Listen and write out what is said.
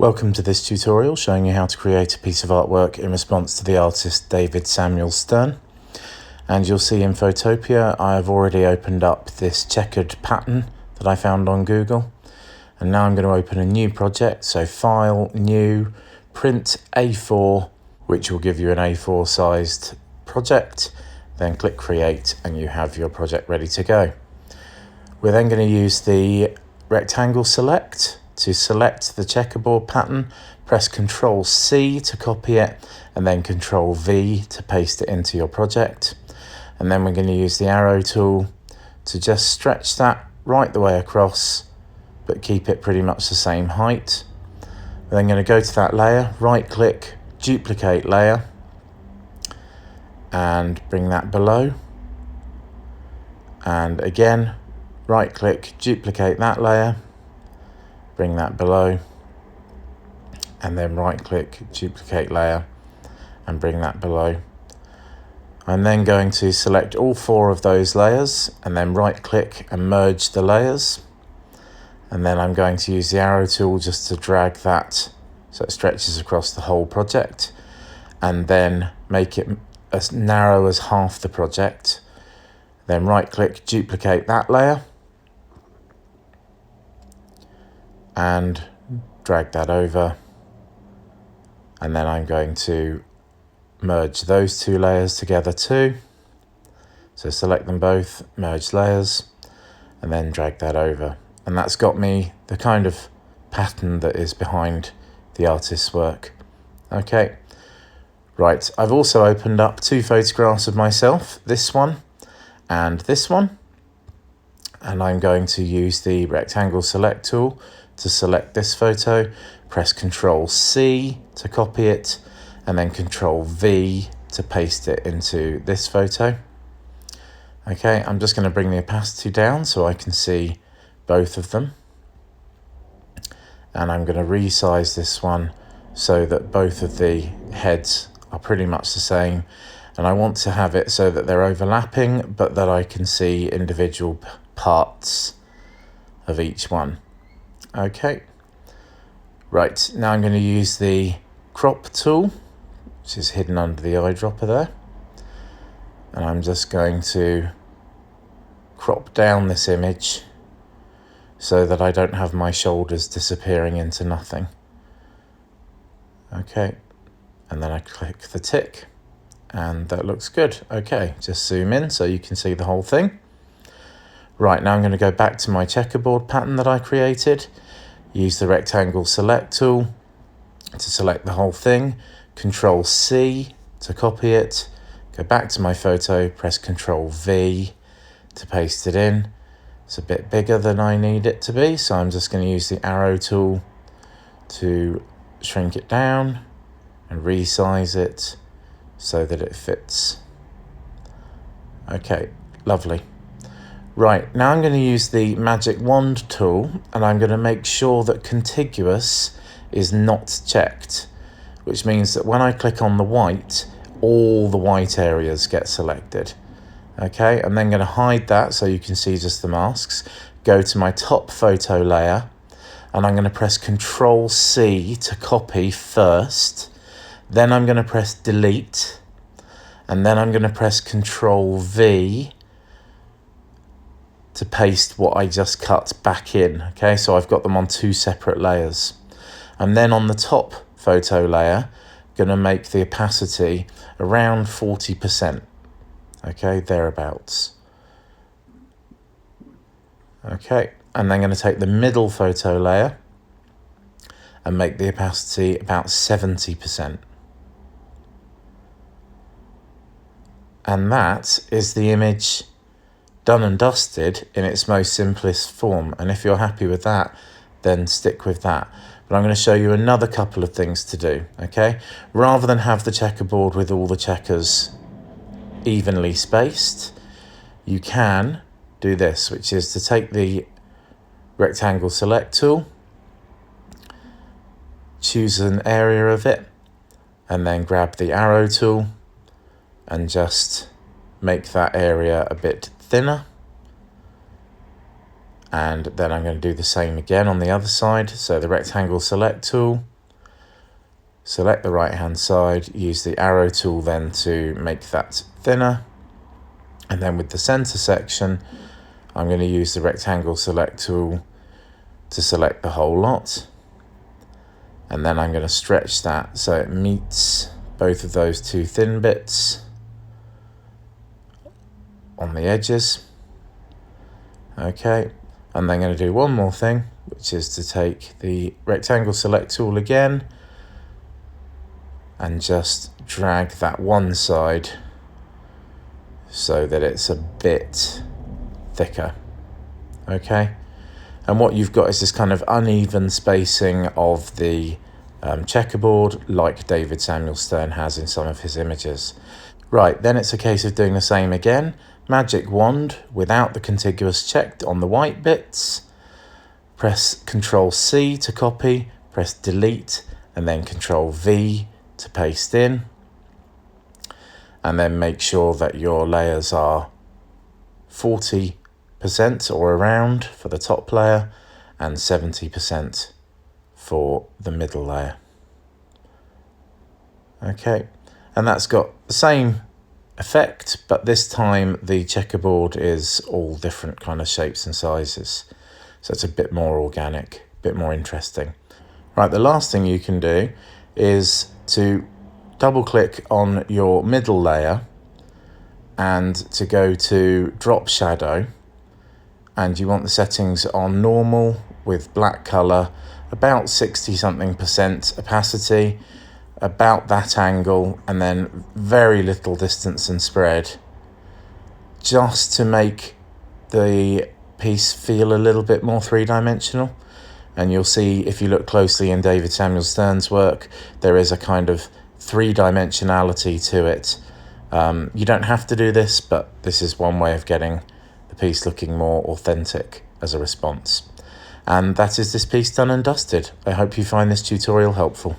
Welcome to this tutorial showing you how to create a piece of artwork in response to the artist David Samuel Stern. And you'll see in Photopea I have already opened up this checkered pattern that I found on Google. And now I'm going to open a new project, so File, New, Print A4, which will give you an A4 sized project. Then click Create and you have your project ready to go. We're then going to use the rectangle select to select the checkerboard pattern, press Ctrl C to copy it, and then Ctrl V to paste it into your project. And then we're going to use the arrow tool to just stretch that right the way across, but keep it pretty much the same height. We're then going to go to that layer, right click, duplicate layer, and bring that below. And again, right click, duplicate that layer, bring that below, and then right click, duplicate layer, and bring that below. I'm then going to select all four of those layers and then right click and merge the layers. And then I'm going to use the arrow tool just to drag that so it stretches across the whole project, and then make it as narrow as half the project. Then right click, duplicate that layer, and drag that over, and then I'm going to merge those two layers together too. So select them both, merge layers, and then drag that over. And that's got me the kind of pattern that is behind the artist's work. Okay, right, I've also opened up two photographs of myself, this one and this one. And I'm going to use the rectangle select tool to select this photo, press Ctrl C to copy it, and then Ctrl V to paste it into this photo. Okay, I'm just going to bring the opacity down so I can see both of them. And I'm going to resize this one so that both of the heads are pretty much the same. And I want to have it so that they're overlapping, but that I can see individual parts of each one. Okay, right, now I'm going to use the crop tool, which is hidden under the eyedropper there. And I'm just going to crop down this image so that I don't have my shoulders disappearing into nothing. Okay, and then I click the tick, and that looks good. Okay, just zoom in so you can see the whole thing. Right, now I'm going to go back to my checkerboard pattern that I created, use the rectangle select tool to select the whole thing, Ctrl C to copy it, go back to my photo, press Ctrl V to paste it in. It's a bit bigger than I need it to be, so I'm just going to use the arrow tool to shrink it down and resize it so that it fits. Okay, lovely. Right, now I'm going to use the magic wand tool, and I'm going to make sure that contiguous is not checked, which means that when I click on the white, all the white areas get selected. Okay, I'm then going to hide that so you can see just the masks. Go to my top photo layer, and I'm going to press Ctrl C to copy first. Then I'm going to press delete, and then I'm going to press Ctrl V to paste what I just cut back in. Okay, so I've got them on two separate layers. And then on the top photo layer, going to make the opacity around 40%. Okay, thereabouts. Okay, and then going to take the middle photo layer and make the opacity about 70%. And that is the image done and dusted in its most simplest form. And if you're happy with that, then stick with that. But I'm going to show you another couple of things to do, okay? Rather than have the checkerboard with all the checkers evenly spaced, you can do this, which is to take the rectangle select tool, choose an area of it, and then grab the arrow tool and just make that area a bit thinner. And then I'm going to do the same again on the other side. So the rectangle select tool, Select the right hand side, use the arrow tool then to make that thinner. And then with the center section, I'm going to use the rectangle select tool to select the whole lot. And then I'm going to stretch that so it meets both of those two thin bits on the edges. Okay, and then I'm going to do one more thing, which is to take the rectangle select tool again and just drag that one side so that it's a bit thicker. Okay, and what you've got is this kind of uneven spacing of the checkerboard, like David Samuel Stern has in some of his images. Right, then it's a case of doing the same again. Magic wand without the contiguous checked on the white bits. Press Ctrl C to copy, press delete, and then Ctrl V to paste in. And then make sure that your layers are 40% or around for the top layer and 70% for the middle layer. Okay, and that's got the same effect, but this time the checkerboard is all different kind of shapes and sizes. So it's a bit more organic, a bit more interesting. Right, the last thing you can do is to double click on your middle layer and to go to drop shadow, and you want the settings on normal with black color, about 60 something% opacity, about that angle, and then very little distance and spread, just to make the piece feel a little bit more three-dimensional. And you'll see, if you look closely in David Samuel Stern's work, there is a kind of three-dimensionality to it. You don't have to do this, but this is one way of getting the piece looking more authentic as a response. And that is this piece done and dusted. I hope you find this tutorial helpful.